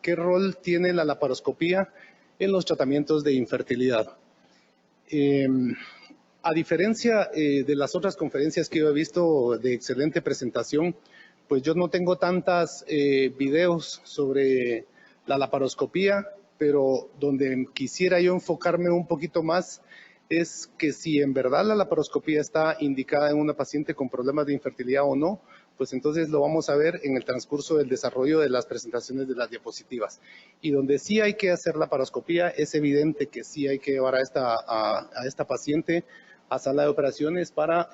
¿Qué rol tiene la laparoscopía en los tratamientos de infertilidad? A diferencia de las otras conferencias que yo he visto de excelente presentación, pues yo no tengo tantas videos sobre la laparoscopía, pero donde quisiera yo enfocarme un poquito más es que si en verdad la laparoscopía está indicada en una paciente con problemas de infertilidad o no, pues entonces lo vamos a ver en el transcurso del desarrollo de las presentaciones de las diapositivas. Y donde sí hay que hacer laparoscopía, es evidente que sí hay que llevar a esta paciente a sala de operaciones para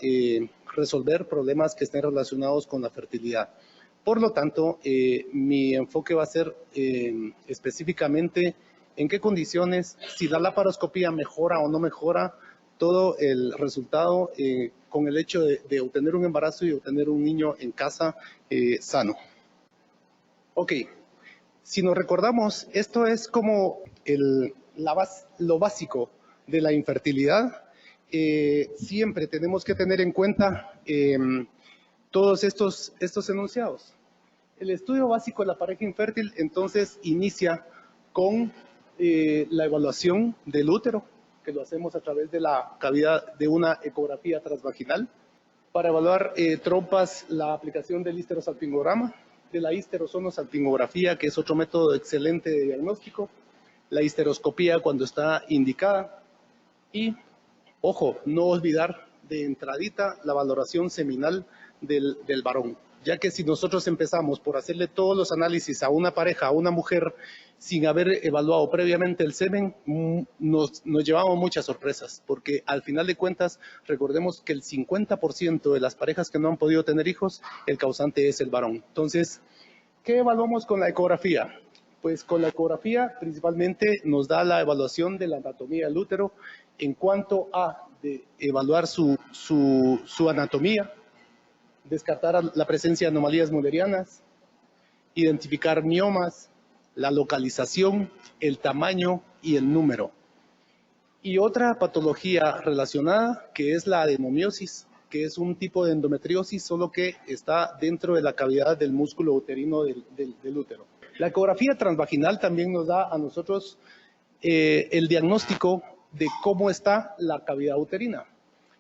resolver problemas que estén relacionados con la fertilidad. Por lo tanto, mi enfoque va a ser específicamente en qué condiciones, si la laparoscopía mejora o no mejora todo el resultado con el hecho de obtener un embarazo y obtener un niño en casa sano. Ok, si nos recordamos, esto es como lo básico de la infertilidad. Siempre tenemos que tener en cuenta todos estos enunciados. El estudio básico de la pareja infértil entonces inicia con la evaluación del útero, que lo hacemos a través de la cavidad de una ecografía transvaginal. Para evaluar trompas, la aplicación del histerosalpingograma, de la histerosonosalpingografía, que es otro método excelente de diagnóstico, la histeroscopía cuando está indicada y, ojo, no olvidar de entradita la valoración seminal del varón, ya que si nosotros empezamos por hacerle todos los análisis a una pareja, a una mujer, sin haber evaluado previamente el semen, nos llevamos muchas sorpresas, porque al final de cuentas, recordemos que el 50% de las parejas que no han podido tener hijos, el causante es el varón. Entonces, ¿qué evaluamos con la ecografía? Pues con la ecografía principalmente nos da la evaluación de la anatomía del útero en cuanto a evaluar su anatomía, descartar la presencia de anomalías müllerianas, identificar miomas, la localización, el tamaño y el número. Y otra patología relacionada que es la adenomiosis, que es un tipo de endometriosis, solo que está dentro de la cavidad del músculo uterino del útero. La ecografía transvaginal también nos da a nosotros el diagnóstico de cómo está la cavidad uterina.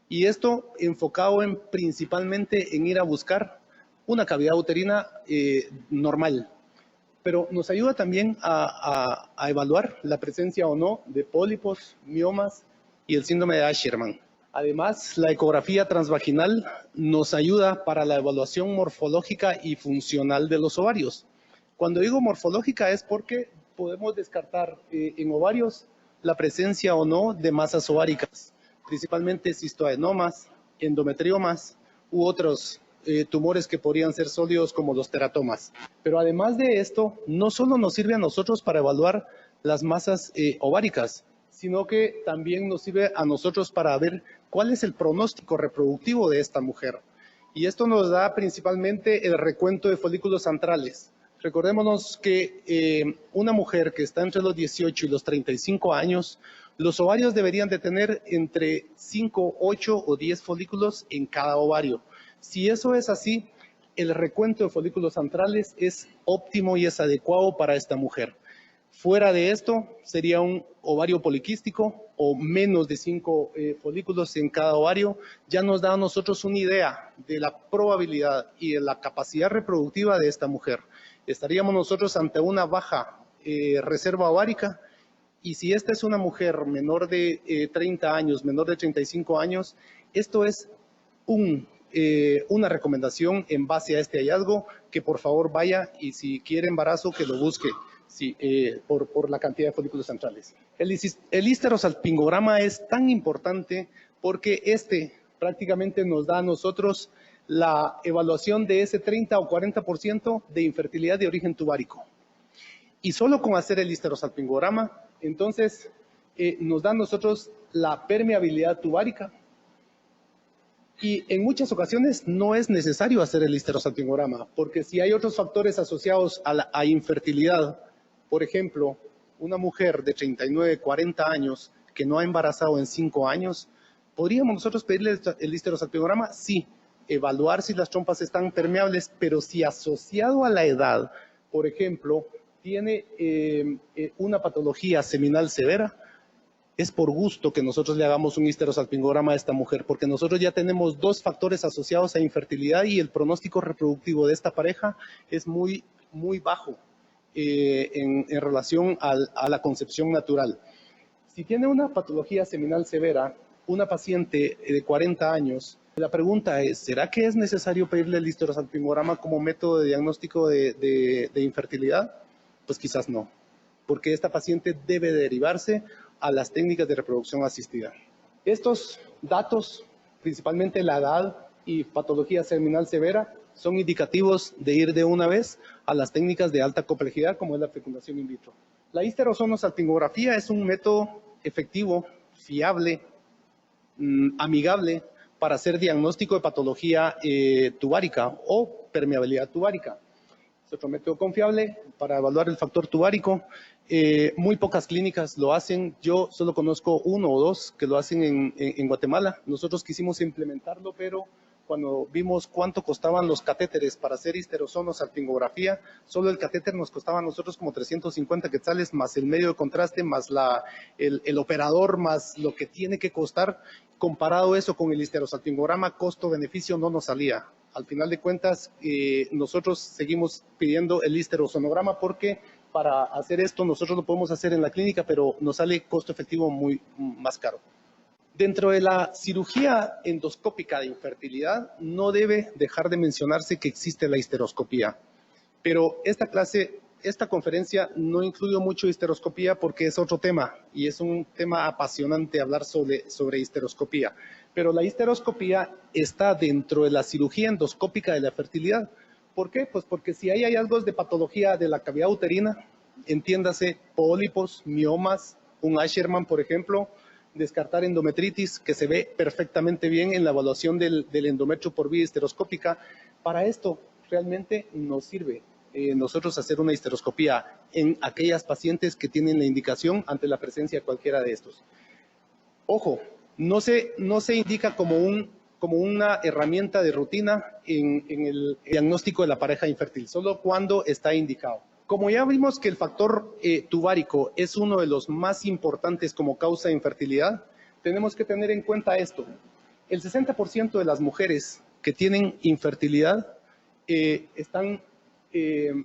Y esto enfocado principalmente en ir a buscar una cavidad uterina normal. Pero nos ayuda también a evaluar la presencia o no de pólipos, miomas y el síndrome de Asherman. Además, la ecografía transvaginal nos ayuda para la evaluación morfológica y funcional de los ovarios. Cuando digo morfológica es porque podemos descartar en ovarios la presencia o no de masas ováricas, principalmente cistoadenomas, endometriomas u otros tumores que podrían ser sólidos como los teratomas. Pero además de esto, no solo nos sirve a nosotros para evaluar las masas ováricas, sino que también nos sirve a nosotros para ver cuál es el pronóstico reproductivo de esta mujer. Y esto nos da principalmente el recuento de folículos antrales. Recordémonos que una mujer que está entre los 18 y los 35 años, los ovarios deberían de tener entre 5, 8 o 10 folículos en cada ovario. Si eso es así, el recuento de folículos antrales es óptimo y es adecuado para esta mujer. Fuera de esto, sería un ovario poliquístico o menos de 5 folículos en cada ovario. Ya nos da a nosotros una idea de la probabilidad y de la capacidad reproductiva de esta mujer. Estaríamos nosotros ante una baja reserva ovárica, y si esta es una mujer menor de 30 años, menor de 35 años, esto es una recomendación en base a este hallazgo, que por favor vaya y si quiere embarazo que lo busque por la cantidad de folículos antrales. El histerosalpingograma es tan importante porque prácticamente nos da a nosotros la evaluación de ese 30 o 40% de infertilidad de origen tubárico. Y solo con hacer el histerosalpingograma, entonces nos da a nosotros la permeabilidad tubárica. Y en muchas ocasiones no es necesario hacer el histerosalpingograma, porque si hay otros factores asociados a infertilidad, por ejemplo, una mujer de 39, 40 años que no ha embarazado en 5 años, ¿podríamos nosotros pedirle el histerosalpingograma? Sí, evaluar si las trompas están permeables, pero si asociado a la edad, por ejemplo, tiene una patología seminal severa, es por gusto que nosotros le hagamos un histerosalpingograma a esta mujer, porque nosotros ya tenemos 2 factores asociados a infertilidad y el pronóstico reproductivo de esta pareja es muy bajo en relación a la concepción natural. Si tiene una patología seminal severa, una paciente de 40 años, la pregunta es, ¿será que es necesario pedirle el histerosalpingograma como método de diagnóstico de infertilidad? Pues quizás no, porque esta paciente debe derivarse a las técnicas de reproducción asistida. Estos datos, principalmente la edad y patología seminal severa, son indicativos de ir de una vez a las técnicas de alta complejidad como es la fecundación in vitro. La histerosonosalpingografía es un método efectivo, fiable, amigable para hacer diagnóstico de patología tubárica o permeabilidad tubárica. Es otro método confiable para evaluar el factor tubárico. Muy pocas clínicas lo hacen. Yo solo conozco 1 o 2 que lo hacen en Guatemala. Nosotros quisimos implementarlo, pero cuando vimos cuánto costaban los catéteres para hacer histerosonosalpingografía, solo el catéter nos costaba a nosotros como 350 quetzales, más el medio de contraste, más el operador, más lo que tiene que costar. Comparado eso con el histerosalpingograma, costo-beneficio no nos salía. Al final de cuentas, nosotros seguimos pidiendo el histerosonograma porque para hacer esto nosotros lo podemos hacer en la clínica, pero nos sale costo efectivo muy más caro. Dentro de la cirugía endoscópica de infertilidad, no debe dejar de mencionarse que existe la histeroscopía. Pero esta conferencia no incluyó mucho histeroscopía porque es otro tema y es un tema apasionante hablar sobre histeroscopía. Pero la histeroscopía está dentro de la cirugía endoscópica de la fertilidad. ¿Por qué? Pues porque si hay hallazgos de patología de la cavidad uterina, entiéndase pólipos, miomas, un Asherman, por ejemplo, descartar endometritis, que se ve perfectamente bien en la evaluación del endometrio por vía histeroscópica. Para esto realmente nos sirve nosotros hacer una histeroscopía en aquellas pacientes que tienen la indicación ante la presencia de cualquiera de estos. Ojo, no se indica como una herramienta de rutina en el diagnóstico de la pareja infértil, solo cuando está indicado. Como ya vimos que el factor tubárico es uno de los más importantes como causa de infertilidad, tenemos que tener en cuenta esto. El 60% de las mujeres que tienen infertilidad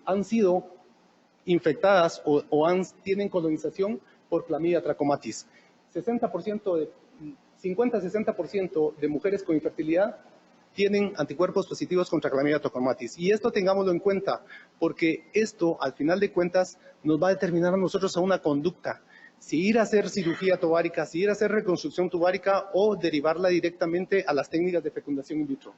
han sido infectadas o tienen colonización por Chlamydia trachomatis. 50-60% de mujeres con infertilidad tienen anticuerpos positivos contra Chlamydia trachomatis. Y esto tengámoslo en cuenta, porque esto, al final de cuentas, nos va a determinar a nosotros a una conducta. Si ir a hacer cirugía tubárica, si ir a hacer reconstrucción tubárica o derivarla directamente a las técnicas de fecundación in vitro.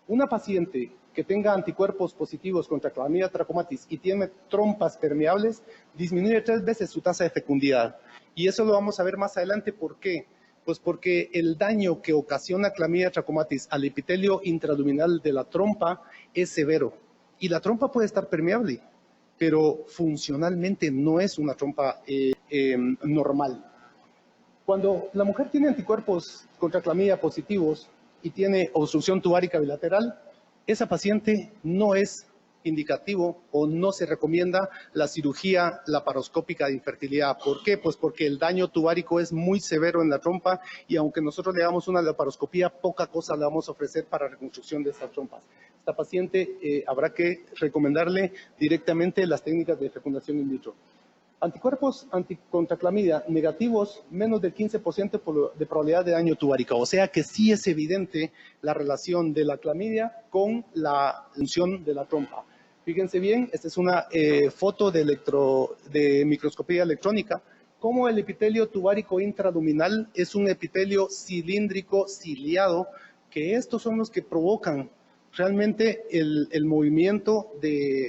Una paciente que tenga anticuerpos positivos contra Chlamydia trachomatis y tiene trompas permeables, disminuye 3 veces su tasa de fecundidad. Y eso lo vamos a ver más adelante. ¿Por qué? Pues porque el daño que ocasiona Chlamydia trachomatis al epitelio intraluminal de la trompa es severo. Y la trompa puede estar permeable, pero funcionalmente no es una trompa normal. Cuando la mujer tiene anticuerpos contra Chlamydia positivos y tiene obstrucción tubárica bilateral, esa paciente no es indicativo o no se recomienda la cirugía laparoscópica de infertilidad. ¿Por qué? Pues porque el daño tubárico es muy severo en la trompa y aunque nosotros le hagamos una laparoscopía, poca cosa le vamos a ofrecer para reconstrucción de estas trompas. Esta paciente habrá que recomendarle directamente las técnicas de fecundación in vitro. Anticuerpos contra Chlamydia negativos, menos del 15% de probabilidad de daño tubárico. O sea que sí es evidente la relación de la Chlamydia con la función de la trompa. Fíjense bien, esta es una foto de microscopía electrónica. Como el epitelio tubárico intraluminal es un epitelio cilíndrico ciliado, que estos son los que provocan realmente el movimiento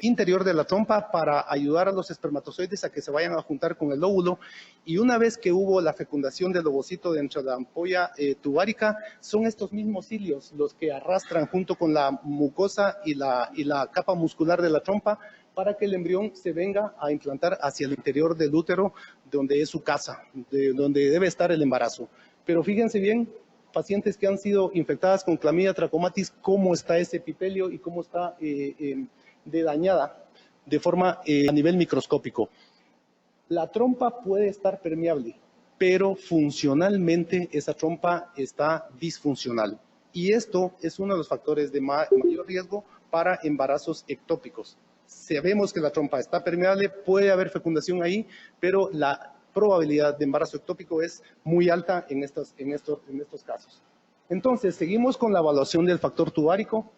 interior de la trompa para ayudar a los espermatozoides a que se vayan a juntar con el óvulo. Y una vez que hubo la fecundación del ovocito dentro de la ampolla tubárica, son estos mismos cilios los que arrastran junto con la mucosa y la capa muscular de la trompa para que el embrión se venga a implantar hacia el interior del útero, donde es su casa, donde debe estar el embarazo. Pero fíjense bien, pacientes que han sido infectadas con Chlamydia trachomatis, cómo está ese epitelio y cómo está de de forma a nivel microscópico. La trompa puede estar permeable, pero funcionalmente esa trompa está disfuncional. Y esto es uno de los factores de mayor riesgo para embarazos ectópicos. Sabemos que la trompa está permeable, puede haber fecundación ahí, pero la probabilidad de embarazo ectópico es muy alta en estos casos. Entonces, seguimos con la evaluación del factor tubárico.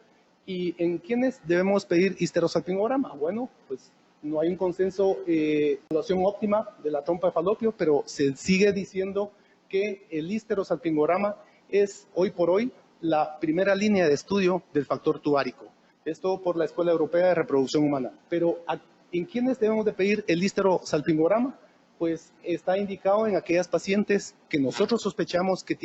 ¿Y en quiénes debemos pedir histerosalpingograma? Bueno, pues no hay un consenso evaluación óptima de la trompa de falopio, pero se sigue diciendo que el histerosalpingograma es hoy por hoy la primera línea de estudio del factor tubárico. Esto por la Escuela Europea de Reproducción Humana. Pero ¿en quiénes debemos de pedir el histerosalpingograma? Pues está indicado en aquellas pacientes que nosotros sospechamos que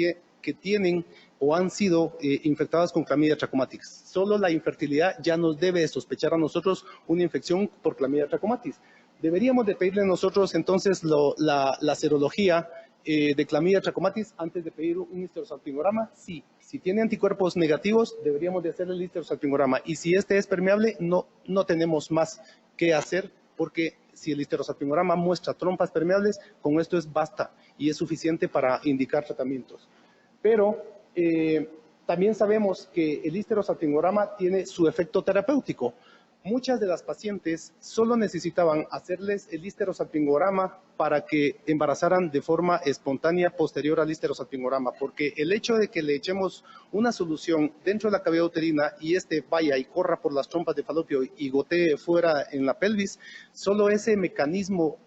tienen o han sido infectadas con Chlamydia trachomatis. Solo la infertilidad ya nos debe sospechar a nosotros una infección por Chlamydia trachomatis. ¿Deberíamos de pedirle nosotros entonces la serología de Chlamydia trachomatis antes de pedir un histerosalpingograma? Sí. Si tiene anticuerpos negativos, deberíamos de hacer el histerosalpingograma. Y si este es permeable, no tenemos más que hacer, porque si el histerosalpingograma muestra trompas permeables, con esto basta y es suficiente para indicar tratamientos. Pero también sabemos que el histerosalpingograma tiene su efecto terapéutico. Muchas de las pacientes solo necesitaban hacerles el histerosalpingograma para que embarazaran de forma espontánea posterior al histerosalpingograma, porque el hecho de que le echemos una solución dentro de la cavidad uterina y vaya y corra por las trompas de falopio y gotee fuera en la pelvis, solo ese mecanismo,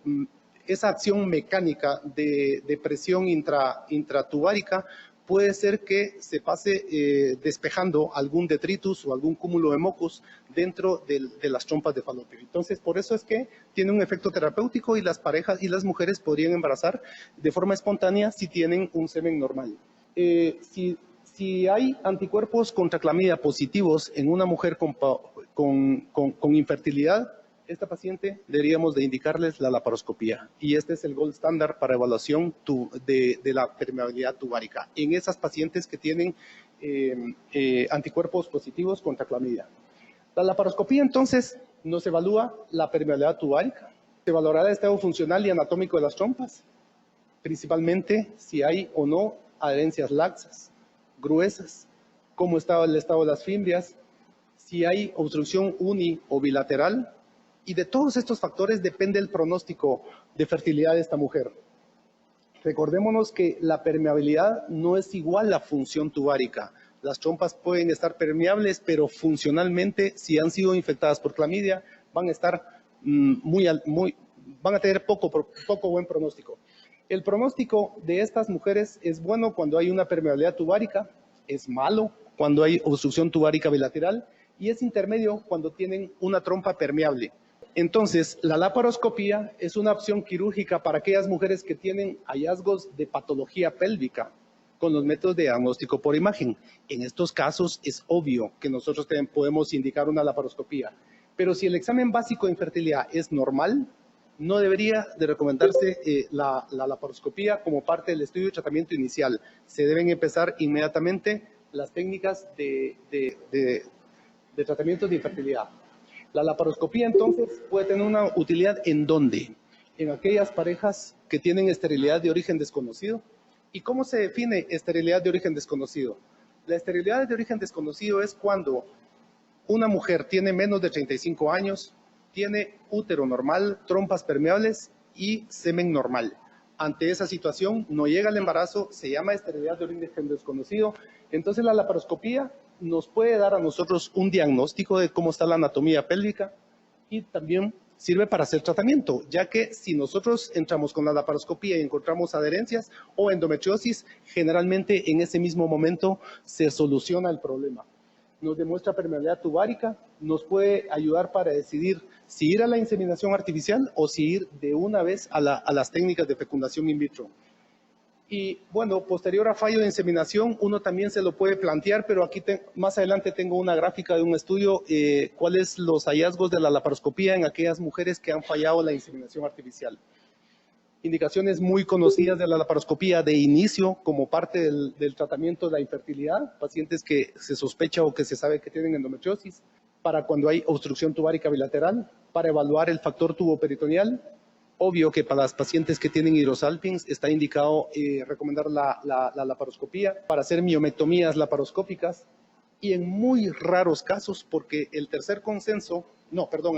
esa acción mecánica de presión intratubárica puede ser que se pase despejando algún detritus o algún cúmulo de mocos dentro de las trompas de falopio. Entonces, por eso es que tiene un efecto terapéutico y las parejas y las mujeres podrían embarazar de forma espontánea si tienen un semen normal. Si hay anticuerpos contra clamidia positivos en una mujer con infertilidad, esta paciente deberíamos de indicarles la laparoscopía. Y este es el gold standard para evaluación de la permeabilidad tubárica en esas pacientes que tienen anticuerpos positivos contra clamidia. La laparoscopía entonces nos evalúa la permeabilidad tubárica, se evaluará el estado funcional y anatómico de las trompas, principalmente si hay o no adherencias laxas, gruesas, cómo está el estado de las fimbrias, si hay obstrucción uni o bilateral. Y de todos estos factores depende el pronóstico de fertilidad de esta mujer. Recordémonos que la permeabilidad no es igual a la función tubárica. Las trompas pueden estar permeables, pero funcionalmente, si han sido infectadas por clamidia, van a estar van a tener poco buen pronóstico. El pronóstico de estas mujeres es bueno cuando hay una permeabilidad tubárica, es malo cuando hay obstrucción tubárica bilateral y es intermedio cuando tienen una trompa permeable. Entonces, la laparoscopía es una opción quirúrgica para aquellas mujeres que tienen hallazgos de patología pélvica con los métodos de diagnóstico por imagen. En estos casos es obvio que nosotros podemos indicar una laparoscopía, pero si el examen básico de infertilidad es normal, no debería de recomendarse la laparoscopía como parte del estudio de tratamiento inicial. Se deben empezar inmediatamente las técnicas de tratamiento de infertilidad. La laparoscopía entonces puede tener una utilidad ¿en dónde? En aquellas parejas que tienen esterilidad de origen desconocido. ¿Y cómo se define esterilidad de origen desconocido? La esterilidad de origen desconocido es cuando una mujer tiene menos de 35 años, tiene útero normal, trompas permeables y semen normal. Ante esa situación no llega al embarazo, se llama esterilidad de origen desconocido. Entonces la laparoscopía nos puede dar a nosotros un diagnóstico de cómo está la anatomía pélvica y también sirve para hacer tratamiento, ya que si nosotros entramos con la laparoscopía y encontramos adherencias o endometriosis, generalmente en ese mismo momento se soluciona el problema. Nos demuestra permeabilidad tubárica, nos puede ayudar para decidir si ir a la inseminación artificial o si ir de una vez a las técnicas de fecundación in vitro. Y bueno, posterior a fallo de inseminación, uno también se lo puede plantear, pero aquí más adelante tengo una gráfica de un estudio, cuáles los hallazgos de la laparoscopía en aquellas mujeres que han fallado la inseminación artificial. Indicaciones muy conocidas de la laparoscopía de inicio como parte del tratamiento de la infertilidad, pacientes que se sospecha o que se sabe que tienen endometriosis. para cuando hay obstrucción tubárica bilateral, para evaluar el factor tuboperitoneal. Obvio que para las pacientes que tienen hidrosalpinx está indicado recomendar la laparoscopía, para hacer miomectomías laparoscópicas y en muy raros casos, porque el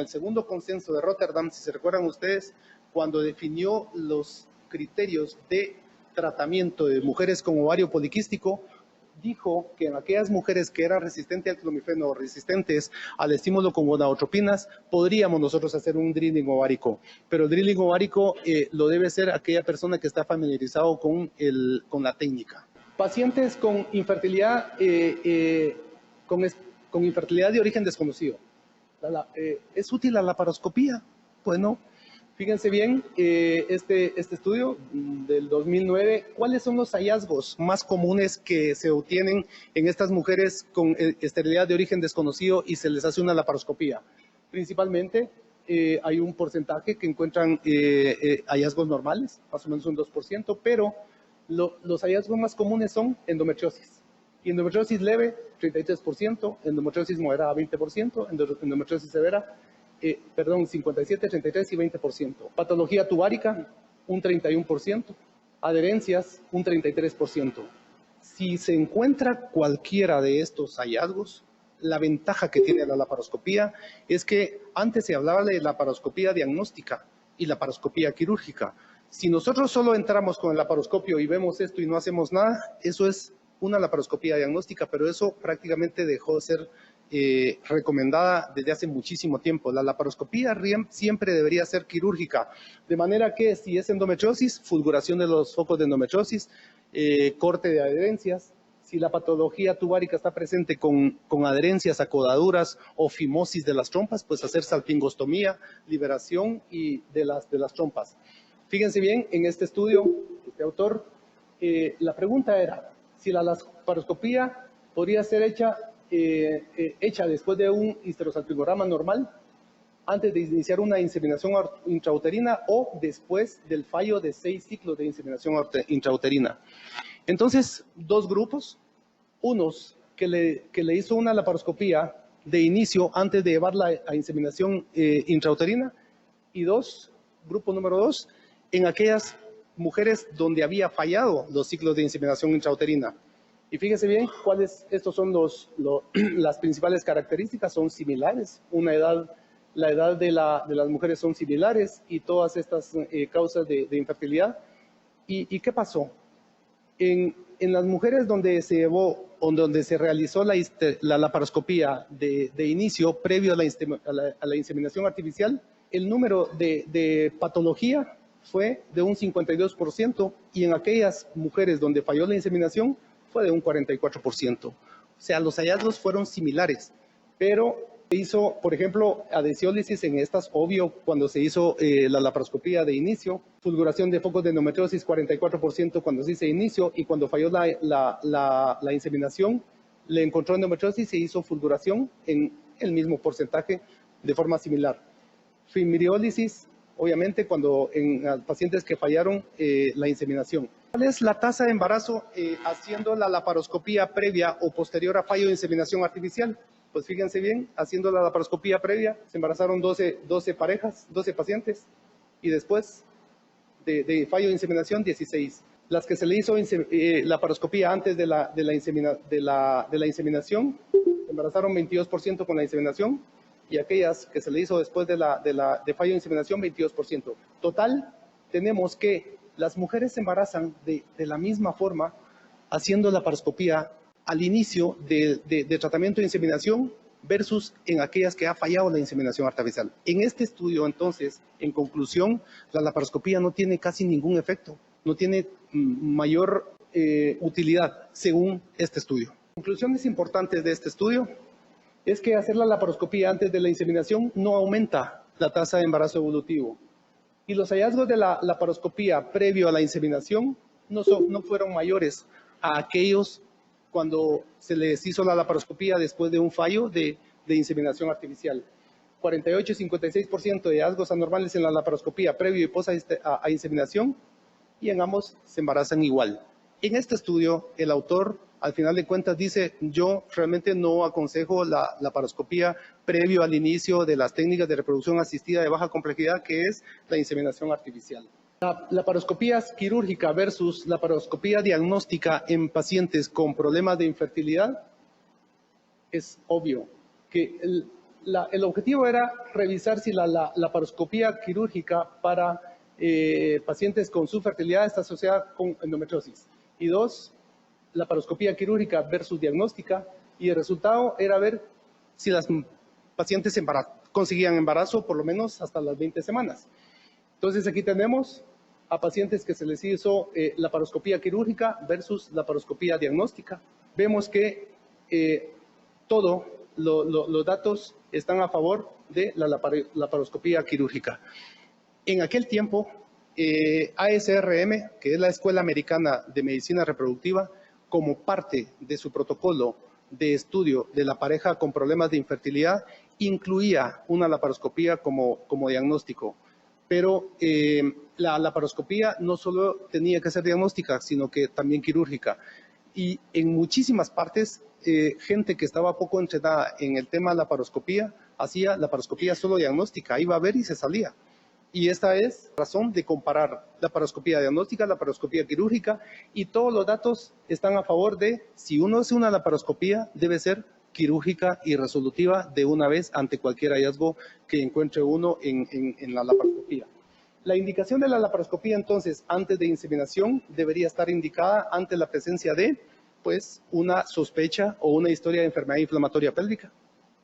segundo consenso de Rotterdam, si se recuerdan ustedes, cuando definió los criterios de tratamiento de mujeres con ovario poliquístico, dijo que en aquellas mujeres que eran resistentes al clomifeno o resistentes al estímulo con gonadotropinas, podríamos nosotros hacer un drilling ovárico. Pero el drilling ovárico lo debe hacer aquella persona que está familiarizado con la técnica. Pacientes con infertilidad, con infertilidad de origen desconocido. ¿Es útil la laparoscopía? Pues no. Fíjense bien, este estudio del 2009, ¿cuáles son los hallazgos más comunes que se obtienen en estas mujeres con esterilidad de origen desconocido y se les hace una laparoscopía? Principalmente hay un porcentaje que encuentran hallazgos normales, más o menos un 2%, pero los hallazgos más comunes son endometriosis. Y endometriosis leve, 33%, endometriosis moderada, 20%, endometriosis severa, 57, 33 y 20%. Patología tubárica, un 31%. Adherencias, un 33%. Si se encuentra cualquiera de estos hallazgos, la ventaja que tiene la laparoscopía es que antes se hablaba de laparoscopía diagnóstica y laparoscopía quirúrgica. Si nosotros solo entramos con el laparoscopio y vemos esto y no hacemos nada, eso es una laparoscopía diagnóstica, pero eso prácticamente dejó de ser recomendada desde hace muchísimo tiempo. La laparoscopía siempre debería ser quirúrgica, de manera que si es endometriosis, fulguración de los focos de endometriosis, corte de adherencias. Si la patología tubárica está presente con adherencias, acodaduras o fimosis de las trompas, pues hacer salpingostomía, liberación de las trompas. Fíjense bien, en este estudio, este autor, la pregunta era si la laparoscopía podría ser hecha después de un histerosalpingograma normal, antes de iniciar una inseminación intrauterina o después del fallo de 6 ciclos de inseminación intrauterina. Entonces, dos grupos, unos que le hizo una laparoscopía de inicio antes de llevarla a inseminación intrauterina, y grupo número 2, en aquellas mujeres donde había fallado los ciclos de inseminación intrauterina. Y fíjese bien, estos son las principales características, son similares, la edad de las mujeres son similares y todas estas causas de infertilidad. ¿Y qué pasó? En las mujeres donde se llevó o donde se realizó la laparoscopía de inicio previo a la inseminación artificial, el número de patología fue de un 52% y en aquellas mujeres donde falló la inseminación fue de un 44%. O sea, los hallazgos fueron similares, pero se hizo, por ejemplo, adhesiólisis en estas, obvio, cuando se hizo la laparoscopía de inicio, fulguración de focos de endometriosis 44% cuando se hizo inicio, y cuando falló la inseminación, le encontró endometriosis y se hizo fulguración en el mismo porcentaje de forma similar. Fimbriólisis, obviamente, cuando en pacientes que fallaron la inseminación. ¿Cuál es la tasa de embarazo haciendo la laparoscopía previa o posterior a fallo de inseminación artificial? Pues fíjense bien, haciendo la laparoscopía previa, se embarazaron 12 parejas, 12 pacientes, y después de fallo de inseminación, 16. Las que se le hizo laparoscopía antes de la inseminación, se embarazaron 22% con la inseminación, y aquellas que se le hizo después de fallo de inseminación, 22%. Total, tenemos que las mujeres se embarazan de la misma forma haciendo laparoscopía al inicio de tratamiento de inseminación versus en aquellas que ha fallado la inseminación artificial. En este estudio, entonces, en conclusión, la laparoscopía no tiene casi ningún efecto, no tiene mayor utilidad según este estudio. Conclusiones importantes de este estudio es que hacer la laparoscopía antes de la inseminación no aumenta la tasa de embarazo evolutivo. Y los hallazgos de la laparoscopía previo a la inseminación no fueron mayores a aquellos cuando se les hizo la laparoscopía después de un fallo de inseminación artificial. 48 y 56% de hallazgos anormales en la laparoscopía previo y post a inseminación, y en ambos se embarazan igual. En este estudio, el autor, al final de cuentas, dice, yo realmente no aconsejo la laparoscopía previo al inicio de las técnicas de reproducción asistida de baja complejidad, que es la inseminación artificial. La laparoscopía quirúrgica versus la laparoscopía diagnóstica en pacientes con problemas de infertilidad, es obvio que el objetivo era revisar si la laparoscopía quirúrgica para pacientes con subfertilidad está asociada con endometriosis. Y dos, laparoscopía quirúrgica versus diagnóstica, y el resultado era ver si las pacientes conseguían embarazo por lo menos hasta las 20 semanas. Entonces aquí tenemos a pacientes que se les hizo laparoscopía quirúrgica versus laparoscopía diagnóstica. Vemos que todos los datos están a favor de la laparoscopía quirúrgica. En aquel tiempo, ASRM, que es la Escuela Americana de Medicina Reproductiva, como parte de su protocolo de estudio de la pareja con problemas de infertilidad, incluía una laparoscopía como diagnóstico. Pero la laparoscopía no solo tenía que ser diagnóstica, sino que también quirúrgica. Y en muchísimas partes, gente que estaba poco entrenada en el tema de laparoscopía, hacía laparoscopía solo diagnóstica, iba a ver y se salía. Y esta es la razón de comparar laparoscopía diagnóstica, laparoscopía quirúrgica, y todos los datos están a favor de, si uno hace una laparoscopía, debe ser quirúrgica y resolutiva de una vez ante cualquier hallazgo que encuentre uno en la laparoscopía. La indicación de la laparoscopía, entonces, antes de inseminación, debería estar indicada ante la presencia de, pues, una sospecha o una historia de enfermedad inflamatoria pélvica,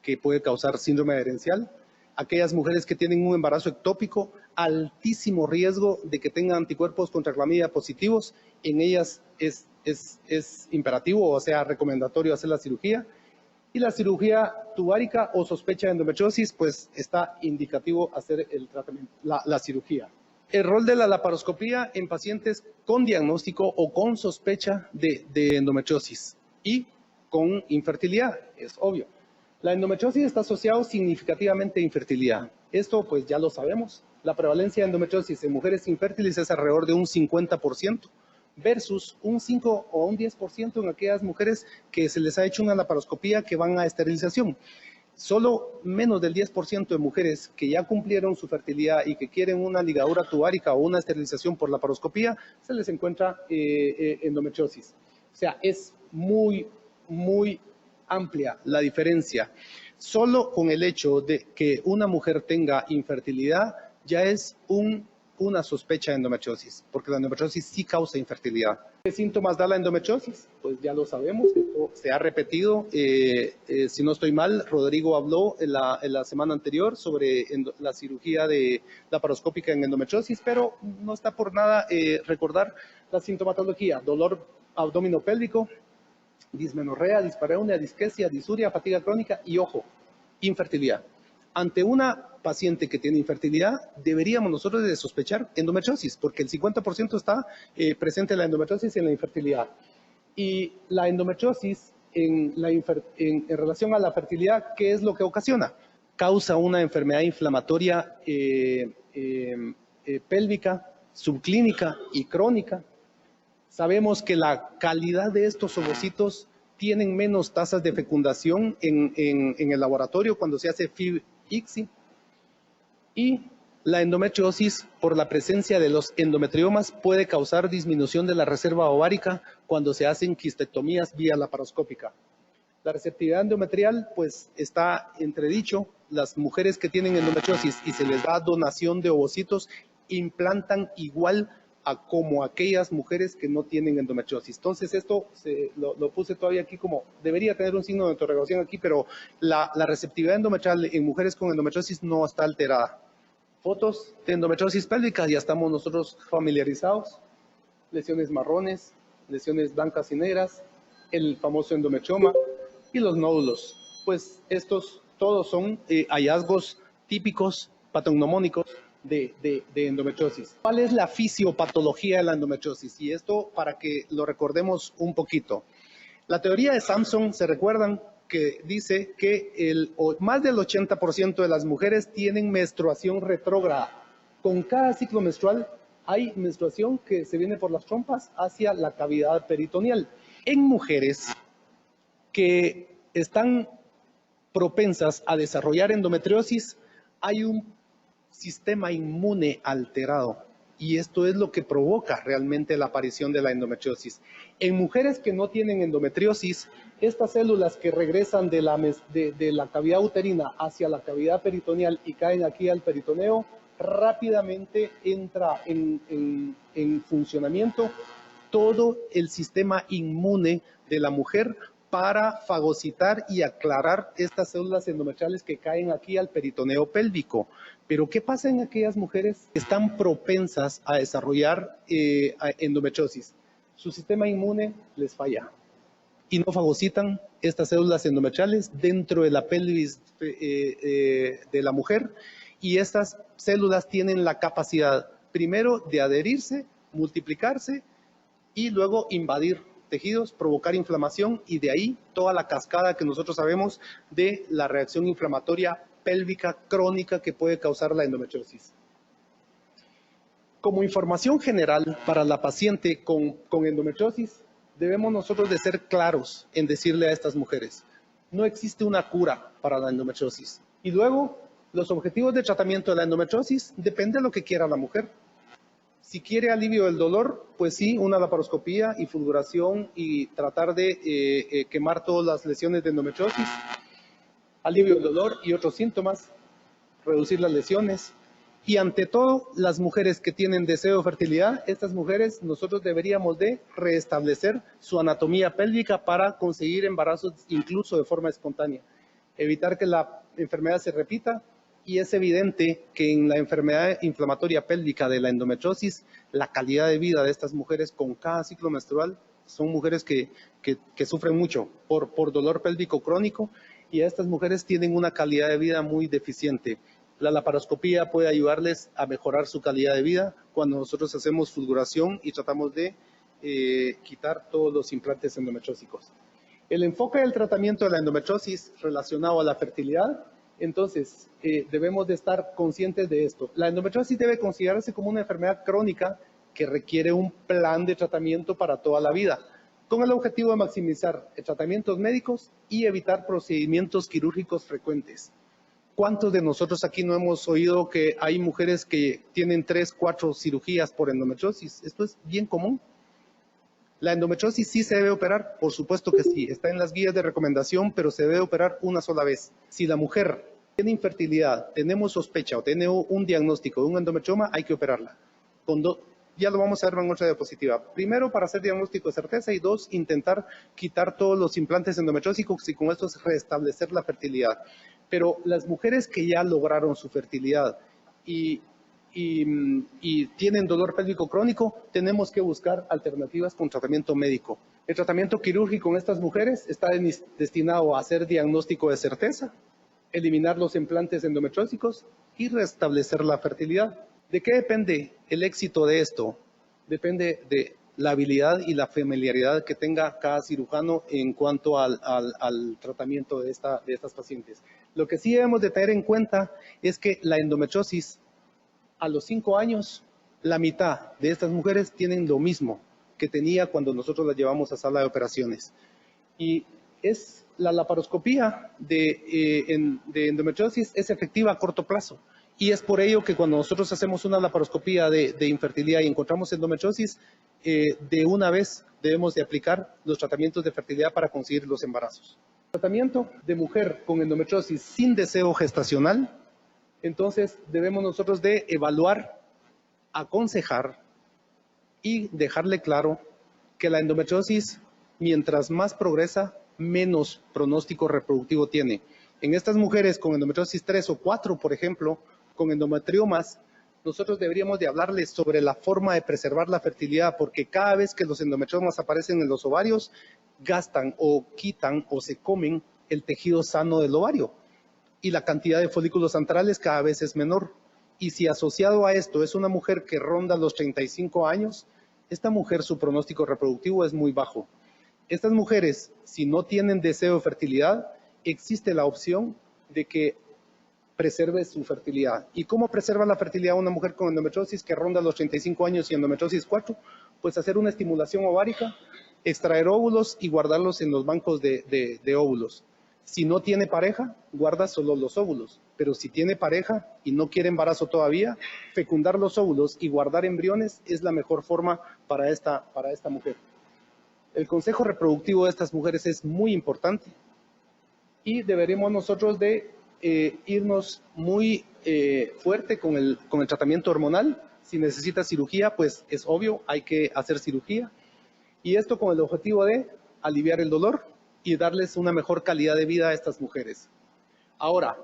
que puede causar síndrome herencial. Aquellas mujeres que tienen un embarazo ectópico, altísimo riesgo de que tengan anticuerpos contra clamidia positivos, en ellas es imperativo, o sea, recomendatorio hacer la cirugía. Y la cirugía tubárica o sospecha de endometriosis, pues está indicativo hacer el tratamiento, la cirugía. El rol de la laparoscopía en pacientes con diagnóstico o con sospecha de endometriosis y con infertilidad, es obvio. La endometriosis está asociada significativamente a infertilidad. Esto pues ya lo sabemos. La prevalencia de endometriosis en mujeres infértiles es alrededor de un 50%. Versus un 5 o un 10% en aquellas mujeres que se les ha hecho una laparoscopía que van a esterilización. Solo menos del 10% de mujeres que ya cumplieron su fertilidad y que quieren una ligadura tubárica o una esterilización por laparoscopía, se les encuentra endometriosis. O sea, es muy amplia la diferencia. Solo con el hecho de que una mujer tenga infertilidad ya es una sospecha de endometriosis, porque la endometriosis sí causa infertilidad. ¿Qué síntomas da la endometriosis? Pues ya lo sabemos, esto se ha repetido. Si no estoy mal, Rodrigo habló en la semana anterior sobre la cirugía laparoscópica en endometriosis, pero no está por nada recordar la sintomatología: dolor abdominopélvico, dismenorrea, dispareunia, disquesia, disuria, fatiga crónica y, ojo, infertilidad. Ante una paciente que tiene infertilidad, deberíamos nosotros de sospechar endometriosis, porque el 50% está presente en la endometriosis y en la infertilidad. Y la endometriosis en relación a la fertilidad, ¿qué es lo que ocasiona? Causa una enfermedad inflamatoria pélvica, subclínica y crónica. Sabemos que la calidad de estos ovocitos tienen menos tasas de fecundación en el laboratorio cuando se hace FIV-ICSI. Y la endometriosis, por la presencia de los endometriomas, puede causar disminución de la reserva ovárica cuando se hacen quistectomías vía laparoscópica. La receptividad endometrial, pues, está entredicho. Las mujeres que tienen endometriosis y se les da donación de ovocitos, implantan igual a como aquellas mujeres que no tienen endometriosis. Entonces, esto lo puse todavía aquí como, debería tener un signo de interrogación aquí, pero la receptividad endometrial en mujeres con endometriosis no está alterada. Fotos de endometriosis pélvica, ya estamos nosotros familiarizados. Lesiones marrones, lesiones blancas y negras, el famoso endometrioma y los nódulos. Pues estos todos son hallazgos típicos patognomónicos de endometriosis. ¿Cuál es la fisiopatología de la endometriosis? Y esto para que lo recordemos un poquito. La teoría de Sampson, ¿se recuerdan? Que dice que más del 80% de las mujeres tienen menstruación retrógrada. Con cada ciclo menstrual hay menstruación que se viene por las trompas hacia la cavidad peritoneal. En mujeres que están propensas a desarrollar endometriosis, hay un sistema inmune alterado y esto es lo que provoca realmente la aparición de la endometriosis. En mujeres que no tienen endometriosis, estas células que regresan de la cavidad uterina hacia la cavidad peritoneal y caen aquí al peritoneo, rápidamente entra en funcionamiento todo el sistema inmune de la mujer para fagocitar y aclarar estas células endometriales que caen aquí al peritoneo pélvico. Pero ¿qué pasa en aquellas mujeres que están propensas a desarrollar endometriosis? Su sistema inmune les falla y no fagocitan estas células endometriales dentro de la pelvis de la mujer, y estas células tienen la capacidad primero de adherirse, multiplicarse y luego invadir tejidos, provocar inflamación, y de ahí toda la cascada que nosotros sabemos de la reacción inflamatoria pélvica crónica que puede causar la endometriosis. Como información general para la paciente con endometriosis, debemos nosotros de ser claros en decirle a estas mujeres, no existe una cura para la endometriosis. Y luego, los objetivos de tratamiento de la endometriosis depende de lo que quiera la mujer. Si quiere alivio del dolor, pues sí, una laparoscopía y fulguración y tratar de quemar todas las lesiones de endometriosis. Alivio del dolor y otros síntomas, reducir las lesiones. Y ante todo, las mujeres que tienen deseo de fertilidad, estas mujeres nosotros deberíamos de restablecer su anatomía pélvica para conseguir embarazos incluso de forma espontánea. Evitar que la enfermedad se repita. Y es evidente que en la enfermedad inflamatoria pélvica de la endometriosis, la calidad de vida de estas mujeres con cada ciclo menstrual son mujeres que sufren mucho por dolor pélvico crónico, y estas mujeres tienen una calidad de vida muy deficiente. La laparoscopía puede ayudarles a mejorar su calidad de vida cuando nosotros hacemos fulguración y tratamos de quitar todos los implantes endometriósicos. El enfoque del tratamiento de la endometriosis relacionado a la fertilidad. Entonces, debemos de estar conscientes de esto. La endometriosis debe considerarse como una enfermedad crónica que requiere un plan de tratamiento para toda la vida, con el objetivo de maximizar tratamientos médicos y evitar procedimientos quirúrgicos frecuentes. ¿Cuántos de nosotros aquí no hemos oído que hay mujeres que tienen 3, 4 cirugías por endometriosis? Esto es bien común. ¿La endometriosis sí se debe operar? Por supuesto que sí, está en las guías de recomendación, pero se debe operar una sola vez. Si la mujer tiene infertilidad, tenemos sospecha o tiene un diagnóstico de un endometrioma, hay que operarla. Ya lo vamos a ver en otra diapositiva. Primero, para hacer diagnóstico de certeza, y 2, intentar quitar todos los implantes endometriósicos y con esto restablecer la fertilidad. Pero las mujeres que ya lograron su fertilidad y tienen dolor pélvico crónico, tenemos que buscar alternativas con tratamiento médico. El tratamiento quirúrgico en estas mujeres está destinado a hacer diagnóstico de certeza, eliminar los implantes endometriósicos y restablecer la fertilidad. ¿De qué depende el éxito de esto? Depende de la habilidad y la familiaridad que tenga cada cirujano en cuanto al tratamiento de estas pacientes. Lo que sí debemos de tener en cuenta es que la endometriosis, a los 5 años, la mitad de estas mujeres tienen lo mismo que tenía cuando nosotros las llevamos a sala de operaciones. Y la laparoscopía de endometriosis es efectiva a corto plazo. Y es por ello que cuando nosotros hacemos una laparoscopía de infertilidad y encontramos endometriosis, de una vez debemos de aplicar los tratamientos de fertilidad para conseguir los embarazos. Tratamiento de mujer con endometriosis sin deseo gestacional. Entonces debemos nosotros de evaluar, aconsejar y dejarle claro que la endometriosis, mientras más progresa, menos pronóstico reproductivo tiene. En estas mujeres con endometriosis 3 o 4, por ejemplo, con endometriomas, nosotros deberíamos de hablarles sobre la forma de preservar la fertilidad, porque cada vez que los endometriomas aparecen en los ovarios, gastan o quitan o se comen el tejido sano del ovario, y la cantidad de folículos antrales cada vez es menor. Y si asociado a esto es una mujer que ronda los 35 años, esta mujer, su pronóstico reproductivo es muy bajo. Estas mujeres, si no tienen deseo de fertilidad, existe la opción de que preserve su fertilidad. ¿Y cómo preserva la fertilidad una mujer con endometriosis que ronda los 35 años y endometriosis 4? Pues hacer una estimulación ovárica, extraer óvulos y guardarlos en los bancos de óvulos. Si no tiene pareja, guarda solo los óvulos. Pero si tiene pareja y no quiere embarazo todavía, fecundar los óvulos y guardar embriones es la mejor forma para esta mujer. El consejo reproductivo de estas mujeres es muy importante y deberemos nosotros de irnos muy fuerte con el tratamiento hormonal. Si necesita cirugía, pues es obvio, hay que hacer cirugía. Y esto con el objetivo de aliviar el dolor y darles una mejor calidad de vida a estas mujeres. Ahora,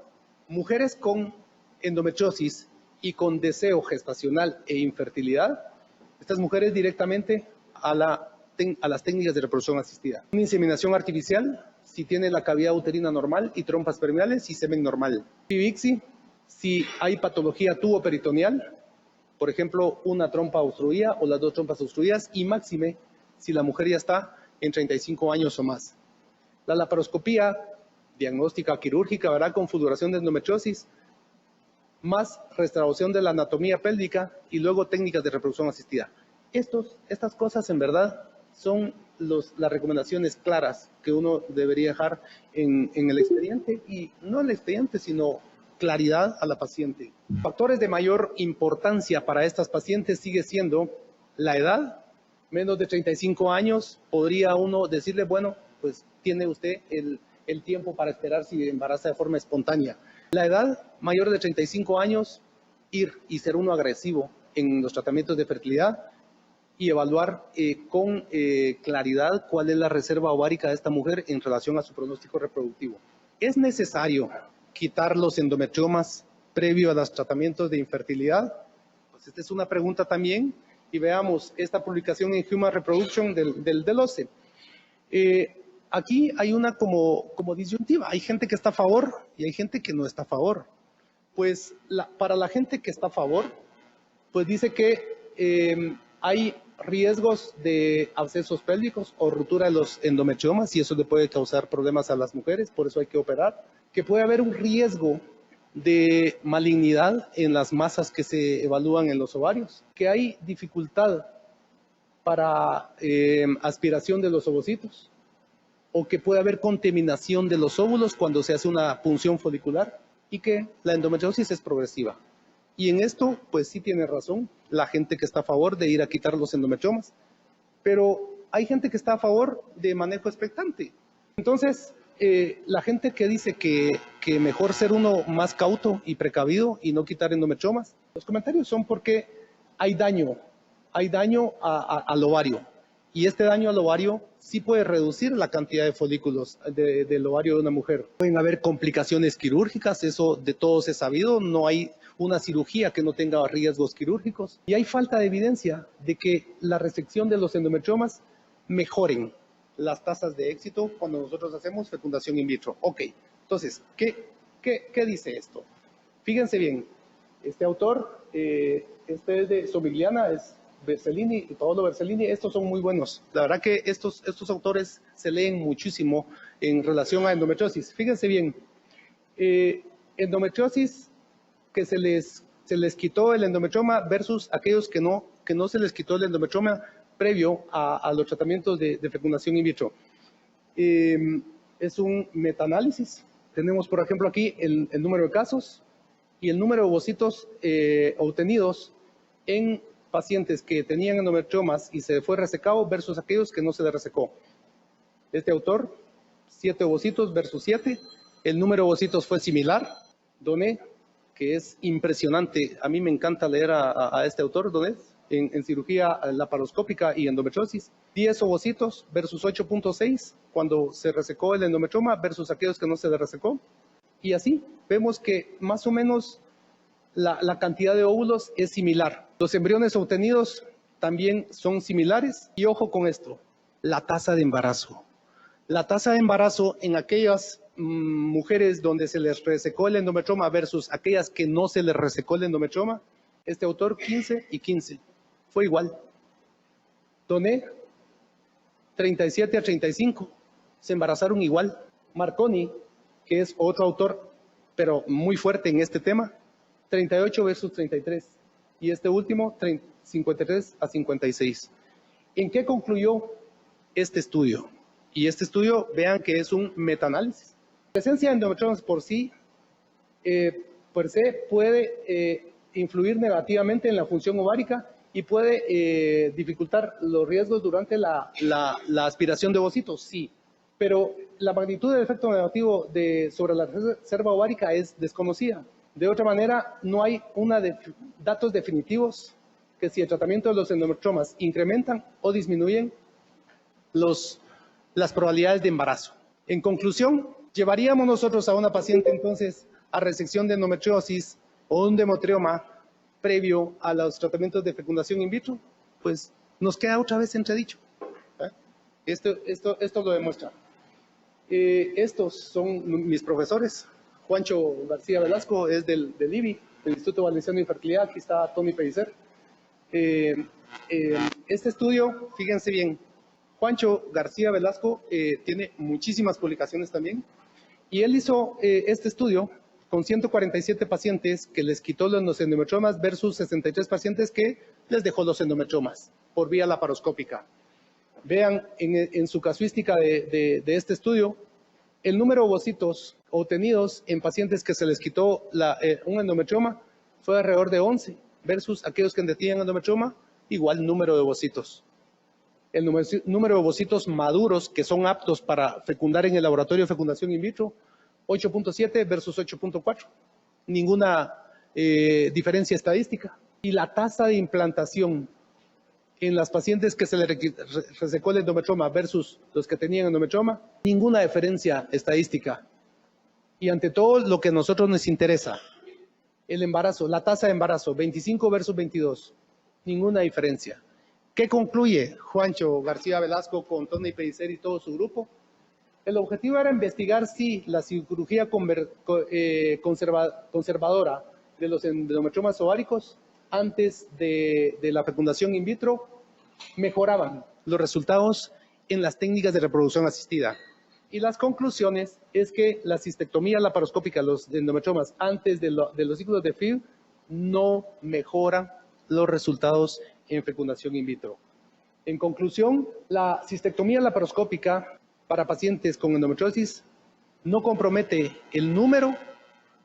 mujeres con endometriosis y con deseo gestacional e infertilidad, estas mujeres directamente a las técnicas de reproducción asistida. Una inseminación artificial, si tiene la cavidad uterina normal y trompas permeables y semen normal. PIVIXI, si hay patología tuboperitoneal, por ejemplo, una trompa obstruida o las dos trompas obstruidas, y máxime si la mujer ya está en 35 años o más. La laparoscopía diagnóstica quirúrgica, ¿verdad? Con fulguración de endometriosis, más restauración de la anatomía pélvica y luego técnicas de reproducción asistida. Estas cosas en verdad son las recomendaciones claras que uno debería dejar en el expediente, y no en el expediente, sino claridad a la paciente. Factores de mayor importancia para estas pacientes sigue siendo la edad. Menos de 35 años, podría uno decirle, bueno, pues tiene usted el tiempo para esperar si embaraza de forma espontánea. La edad mayor de 35 años, ir y ser uno agresivo en los tratamientos de fertilidad y evaluar con claridad cuál es la reserva ovárica de esta mujer en relación a su pronóstico reproductivo. ¿Es necesario quitar los endometriomas previo a los tratamientos de infertilidad? Pues esta es una pregunta también, y veamos esta publicación en Human Reproduction del 11. Aquí hay una como disyuntiva, hay gente que está a favor y hay gente que no está a favor. Pues para la gente que está a favor, pues dice que hay riesgos de abscesos pélvicos o ruptura de los endometriomas, y eso le puede causar problemas a las mujeres, por eso hay que operar. Que puede haber un riesgo de malignidad en las masas que se evalúan en los ovarios. Que hay dificultad para aspiración de los ovocitos, o que puede haber contaminación de los óvulos cuando se hace una punción folicular, y que la endometriosis es progresiva. Y en esto, pues sí tiene razón la gente que está a favor de ir a quitar los endometriomas, pero hay gente que está a favor de manejo expectante. Entonces, la gente que dice que mejor ser uno más cauto y precavido y no quitar endometriomas, los comentarios son porque hay daño al ovario. Y este daño al ovario sí puede reducir la cantidad de folículos del ovario de una mujer. Pueden haber complicaciones quirúrgicas, eso de todos es sabido, no hay una cirugía que no tenga riesgos quirúrgicos. Y hay falta de evidencia de que la resección de los endometriomas mejoren las tasas de éxito cuando nosotros hacemos fecundación in vitro. Ok, entonces, ¿qué dice esto? Fíjense bien, este autor, este es de Somigliana, es Bersellini y Paolo Bersellini, estos son muy buenos. La verdad que estos autores se leen muchísimo en relación a endometriosis. Fíjense bien, endometriosis que se les quitó el endometrioma versus aquellos que no se les quitó el endometrioma previo a los tratamientos de fecundación in vitro. Es un metaanálisis. Tenemos, por ejemplo, aquí el número de casos y el número de ovocitos obtenidos en pacientes que tenían endometriomas y se fue resecado versus aquellos que no se les resecó. Este autor, 7 ovocitos versus 7. El número de ovocitos fue similar. Doné, que es impresionante. A mí me encanta leer a este autor, Doné, en cirugía laparoscópica y endometriosis. 10 ovocitos versus 8.6 cuando se resecó el endometrioma versus aquellos que no se le resecó. Y así vemos que más o menos la cantidad de óvulos es similar. Los embriones obtenidos también son similares. Y ojo con esto, la tasa de embarazo. La tasa de embarazo en aquellas mujeres donde se les resecó el endometrioma versus aquellas que no se les resecó el endometrioma, este autor 15 y 15. Fue igual. Doné 37 a 35. Se embarazaron igual. Marconi, que es otro autor, pero muy fuerte en este tema, 38 versus 33. Y este último, 53 a 56. ¿En qué concluyó este estudio? Y este estudio, vean que es un metaanálisis. La presencia de endometriomas por sí, per se, puede influir negativamente en la función ovárica y puede dificultar los riesgos durante la aspiración de ovocitos, sí. Pero la magnitud del efecto negativo sobre la reserva ovárica es desconocida. De otra manera, no hay datos definitivos que si el tratamiento de los endometriomas incrementan o disminuyen las probabilidades de embarazo. En conclusión, ¿llevaríamos nosotros a una paciente entonces a resección de endometriosis o un endometrioma previo a los tratamientos de fecundación in vitro? Pues nos queda otra vez entredicho. Esto lo demuestra. Estos son mis profesores. Juancho García Velasco es del IBI, del Instituto Valenciano de Infertilidad. Aquí está Tony Pellicer. Este estudio, fíjense bien, Juancho García Velasco tiene muchísimas publicaciones también, y él hizo este estudio con 147 pacientes que les quitó los endometriomas versus 63 pacientes que les dejó los endometriomas por vía laparoscópica. Vean en su casuística de este estudio, el número de ovocitos obtenidos en pacientes que se les quitó un endometrioma fue alrededor de 11, versus aquellos que tenían endometrioma, igual número de ovocitos. El número de ovocitos maduros que son aptos para fecundar en el laboratorio de fecundación in vitro, 8.7 versus 8.4. Ninguna diferencia estadística. Y la tasa de implantación en las pacientes que se les resecó el endometrioma versus los que tenían endometrioma, ninguna diferencia estadística. Y ante todo, lo que a nosotros nos interesa, el embarazo, la tasa de embarazo, 25 versus 22, ninguna diferencia. ¿Qué concluye Juancho García Velasco con Tony Pellicer y todo su grupo? El objetivo era investigar si la cirugía conservadora de los endometriomas ováricos antes de la fecundación in vitro mejoraban los resultados en las técnicas de reproducción asistida. Y las conclusiones es que la cistectomía laparoscópica de los endometriomas antes de los ciclos de FIV no mejora los resultados en fecundación in vitro. En conclusión, la cistectomía laparoscópica para pacientes con endometriosis no compromete el número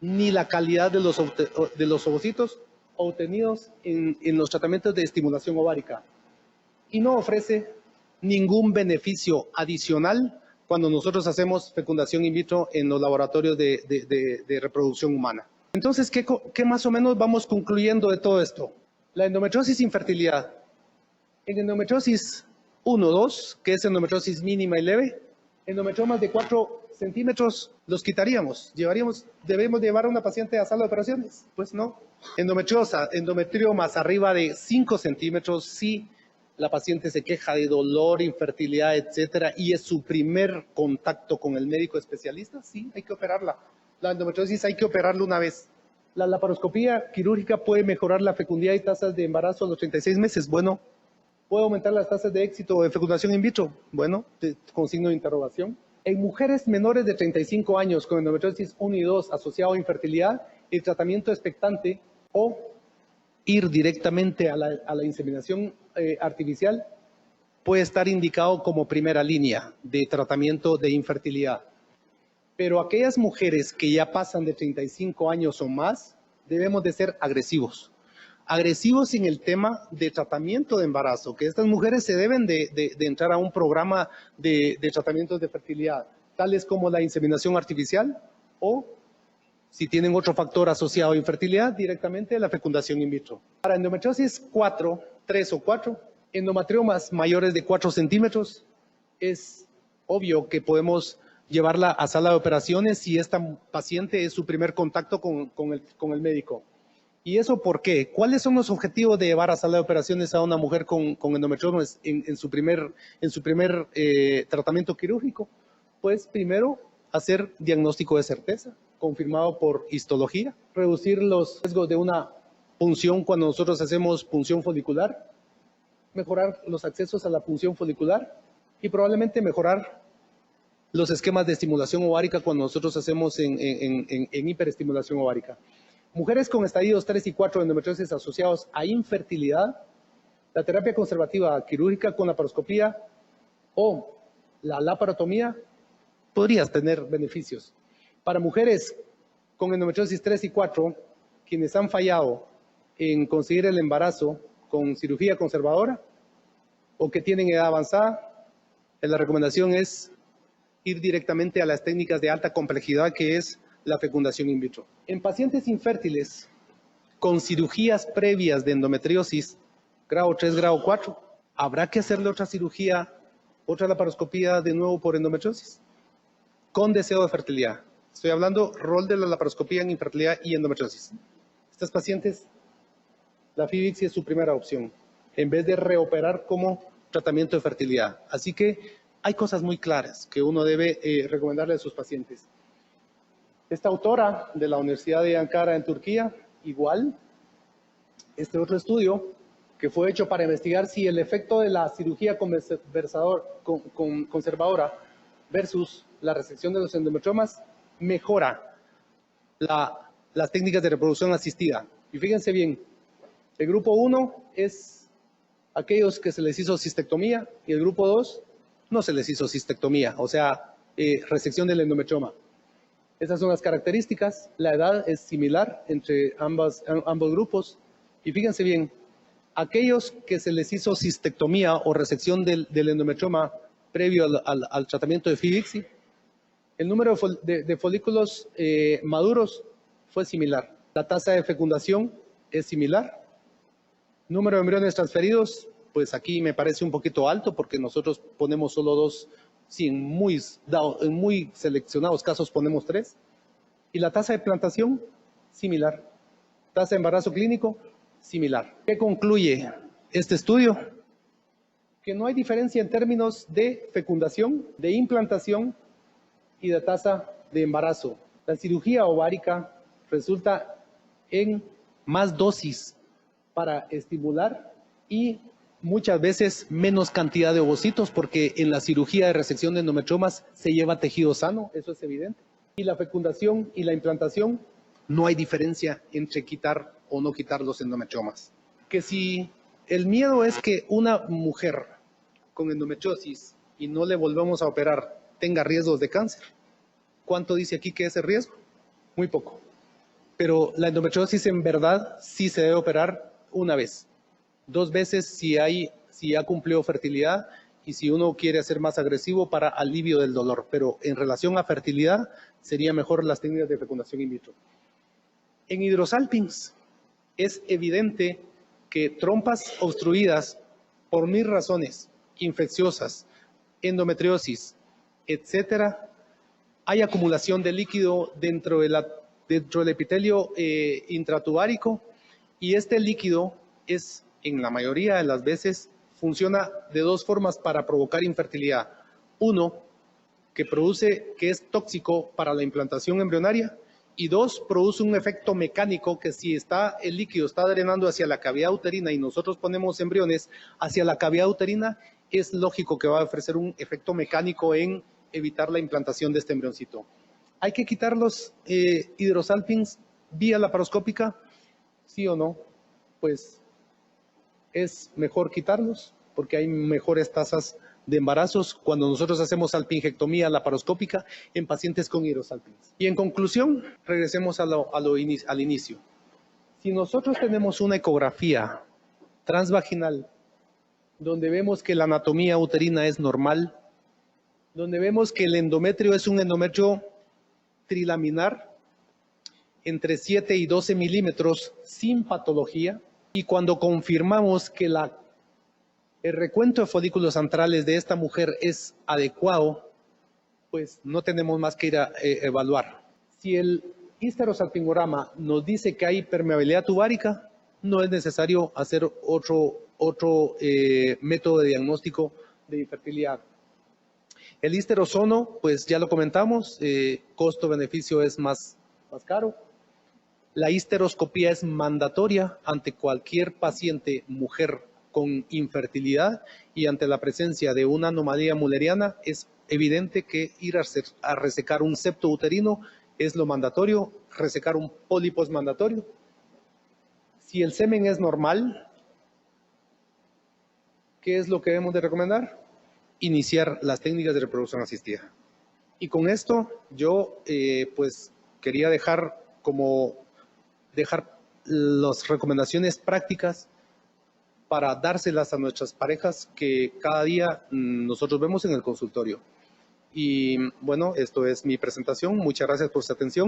ni la calidad de los ovocitos obtenidos en los tratamientos de estimulación ovárica y no ofrece ningún beneficio adicional cuando nosotros hacemos fecundación in vitro en los laboratorios de reproducción humana. Entonces, ¿qué más o menos vamos concluyendo de todo esto? La endometriosis infertilidad. En endometriosis 1-2, que es endometriosis mínima y leve, endometriomas de 4 centímetros los quitaríamos. ¿Debemos llevar a una paciente a sala de operaciones? Pues no. Endometriomas arriba de 5 centímetros, sí. La paciente se queja de dolor, infertilidad, etcétera, y es su primer contacto con el médico especialista, sí, hay que operarla. La endometriosis hay que operarla una vez. La laparoscopía quirúrgica puede mejorar la fecundidad y tasas de embarazo a los 36 meses. Bueno, ¿puede aumentar las tasas de éxito de fecundación in vitro? Bueno, con signo de interrogación. En mujeres menores de 35 años con endometriosis 1 y 2 asociado a infertilidad, el tratamiento expectante o ir directamente a la inseminación artificial puede estar indicado como primera línea de tratamiento de infertilidad. Pero aquellas mujeres que ya pasan de 35 años o más, debemos de ser agresivos. Agresivos en el tema de tratamiento de embarazo, que estas mujeres se deben de entrar a un programa de tratamientos de fertilidad, tales como la inseminación artificial o, si tienen otro factor asociado a infertilidad, directamente la fecundación in vitro. Para endometriosis 3 o 4, endometriomas mayores de 4 centímetros, es obvio que podemos llevarla a sala de operaciones si esta paciente es su primer contacto con el médico. ¿Y eso por qué? ¿Cuáles son los objetivos de llevar a sala de operaciones a una mujer con endometriomas en su primer tratamiento quirúrgico? Pues primero, hacer diagnóstico de certeza, confirmado por histología, reducir los riesgos de una punción cuando nosotros hacemos punción folicular, mejorar los accesos a la punción folicular y probablemente mejorar los esquemas de estimulación ovárica cuando nosotros hacemos en hiperestimulación ovárica. Mujeres con estadios 3 y 4 de endometriosis asociados a infertilidad, la terapia conservativa quirúrgica con laparoscopía o la laparotomía podría tener beneficios. Para mujeres con endometriosis 3 y 4, quienes han fallado en conseguir el embarazo con cirugía conservadora o que tienen edad avanzada, la recomendación es ir directamente a las técnicas de alta complejidad, que es la fecundación in vitro. En pacientes infértiles con cirugías previas de endometriosis, grado 3, grado 4, ¿habrá que hacerle otra cirugía, otra laparoscopía de nuevo por endometriosis? Con deseo de fertilidad. Estoy hablando rol de la laparoscopía en infertilidad y endometriosis. Estas pacientes, la FIVIXI es su primera opción, en vez de reoperar como tratamiento de fertilidad. Así que hay cosas muy claras que uno debe recomendarle a sus pacientes. Esta autora de la Universidad de Ankara en Turquía, igual, este otro estudio que fue hecho para investigar si el efecto de la cirugía conservadora versus la resección de los endometriomas mejora las técnicas de reproducción asistida. Y fíjense bien, el grupo 1 es aquellos que se les hizo cistectomía y el grupo 2 no se les hizo cistectomía, o sea, resección del endometrioma. Esas son las características, la edad es similar entre ambos grupos y fíjense bien, aquellos que se les hizo cistectomía o resección del endometrioma previo al tratamiento de FIVIXI, el número de folículos maduros fue similar, la tasa de fecundación es similar, número de embriones transferidos, pues aquí me parece un poquito alto porque nosotros ponemos solo 2, sí, en muy seleccionados casos ponemos 3. Y la tasa de plantación, similar. Tasa de embarazo clínico, similar. ¿Qué concluye este estudio? Que no hay diferencia en términos de fecundación, de implantación y de tasa de embarazo. La cirugía ovárica resulta en más dosis para estimular y muchas veces menos cantidad de ovocitos, porque en la cirugía de resección de endometriomas se lleva tejido sano, eso es evidente. Y la fecundación y la implantación, no hay diferencia entre quitar o no quitar los endometriomas. Que si el miedo es que una mujer con endometriosis y no le volvemos a operar tenga riesgos de cáncer, ¿cuánto dice aquí que es el riesgo? Muy poco. Pero la endometriosis en verdad sí se debe operar una vez. 2 veces si ya cumplió fertilidad y si uno quiere ser más agresivo para alivio del dolor. Pero en relación a fertilidad, sería mejor las técnicas de fecundación in vitro. En hidrosalpings es evidente que trompas obstruidas por 1000 razones, infecciosas, endometriosis, etcétera, hay acumulación de líquido dentro del epitelio intratubárico y este líquido es, en la mayoría de las veces, funciona de 2 formas para provocar infertilidad. Uno, que es tóxico para la implantación embrionaria, y 2, produce un efecto mecánico que si el líquido está drenando hacia la cavidad uterina y nosotros ponemos embriones hacia la cavidad uterina, es lógico que va a ofrecer un efecto mecánico en evitar la implantación de este embrioncito. ¿Hay que quitar los hidrosalpings vía laparoscópica? ¿Sí o no? Pues es mejor quitarlos porque hay mejores tasas de embarazos cuando nosotros hacemos salpingectomía laparoscópica en pacientes con hidrosalpings. Y en conclusión, regresemos al inicio. Si nosotros tenemos una ecografía transvaginal donde vemos que la anatomía uterina es normal, donde vemos que el endometrio es un endometrio trilaminar entre 7 y 12 milímetros sin patología, y cuando confirmamos que el recuento de folículos antrales de esta mujer es adecuado, pues no tenemos más que ir a evaluar. Si el histerosalpingograma nos dice que hay permeabilidad tubárica, no es necesario hacer otro método de diagnóstico de infertilidad. El histerosono, pues ya lo comentamos, costo-beneficio es más caro. La histeroscopía es mandatoria ante cualquier paciente mujer con infertilidad y ante la presencia de una anomalía mulleriana es evidente que ir a resecar un septo uterino es lo mandatorio, resecar un pólipo es mandatorio. Si el semen es normal, ¿qué es lo que debemos de recomendar? Iniciar las técnicas de reproducción asistida. Y con esto yo pues quería dejar las recomendaciones prácticas para dárselas a nuestras parejas que cada día nosotros vemos en el consultorio. Y bueno, esto es mi presentación. Muchas gracias por su atención.